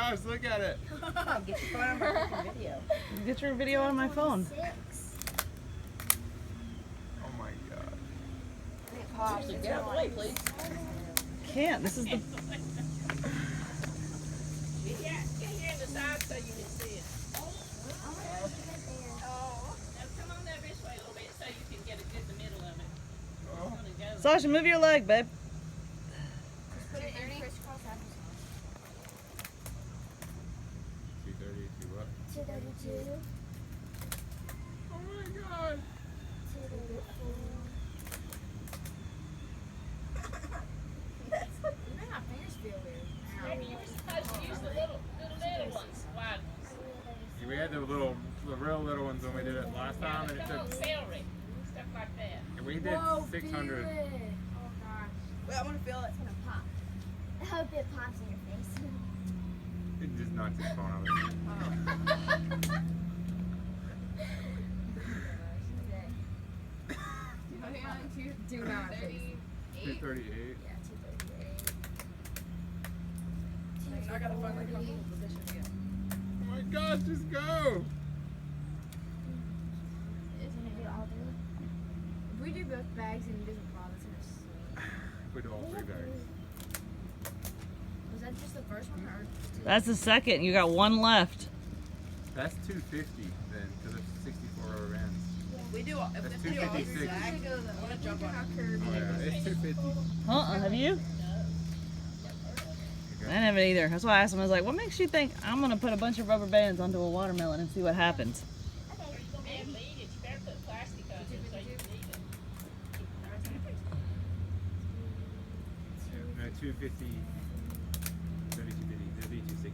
gosh, look at it. Get your phone number and video. Get your video on my phone. Oh my god. Pops, get out of the way, please. Can't. This is the. Get here in the side so you can see it. Oh, now come on down this way a little bit so you can get a good the middle of it. Oh. Sasha, move your leg, babe. Put it in crisscross applesauce. 230 to what? 232. Oh my god. 234. Even my fingers feel weird. Maybe you were supposed to use the little ones. Wide ones. Yeah, we had the real little ones when we did it last time, and it Come on, took. celery. Stuff like that. And we did 600. Oh gosh. Wait, I want to feel it. It's gonna pop. I hope it pops in your face. It just knocks his phone out of it. Do not. 238. Yeah, 238. I gotta find my comfortable position again. Oh my gosh, just go. Gonna do all three. If we do both bags and he doesn't fall, that's gonna suck. We do all 3 bags. Was that just the first one or just two? That's the second. You got one left. That's 250 then, because it's 64 rubber bands. We do all. If That's we do all 256. I want to jump on it. Oh yeah, it's 250. Have you? I didn't have it either. That's why I asked him. I was like, what makes you think I'm going to put a bunch of rubber bands onto a watermelon and see what happens? Okay. Man, lead it. You better put plastic on it so you can eat it. No, 250. 3250. That'd be 260.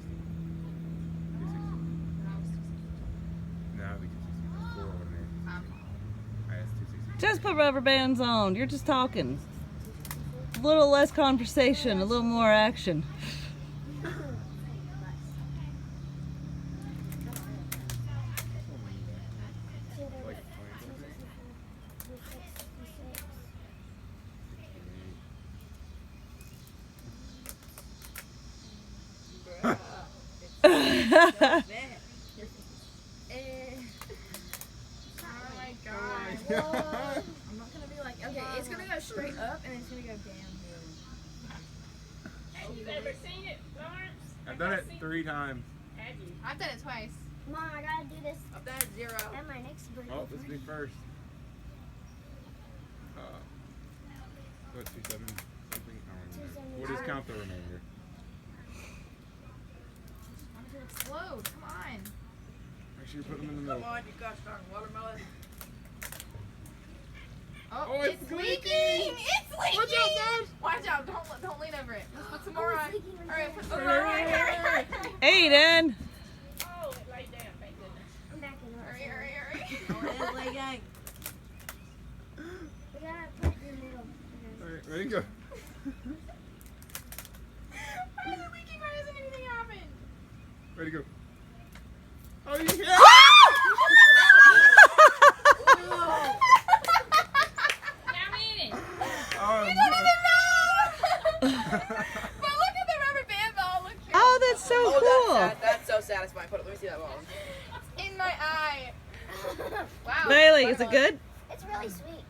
260. No, it'd be 260. 4 would have made. Alright, that's 260. Just put rubber bands on. You're just talking. A little less conversation, a little more action. Like 20. Oh my god. God. I'm not gonna be like, okay, it's gonna go straight up and it's gonna go downhill. Have you ever seen it, Lawrence? I've done it 3 times. Have you? I've done it twice. Mom, I gotta do this I've done it 0. at my next birthday. Oh, let's be party. first. What, 27 something? I don't remember. We'll just count the remainder. I want it to explode. Come on. Make sure you put them in the Come middle. on, you gosh darn watermelon. Oh, it's leaking! leaking! It's leaking! Watch out, Dad! Watch out! Don't lean over it. Let's put some more Oh, on. it's leaking right Alright, there. put some more on. Hurry! Aiden! Oh, it laid down. Thank goodness. I'm back in the Hurry! Oh, it is leaking. We gotta put it in the middle. Alright, ready, go. Why is it leaking? Why doesn't anything happen? Ready, go. Oh, yeah! How many? Oh, You don't even know! But look at the rubber band ball. Look here. Oh, that's so Oh, cool. that's so satisfying. Let me see that ball. In my eye. Wow. Bailey, is it good? It's really sweet.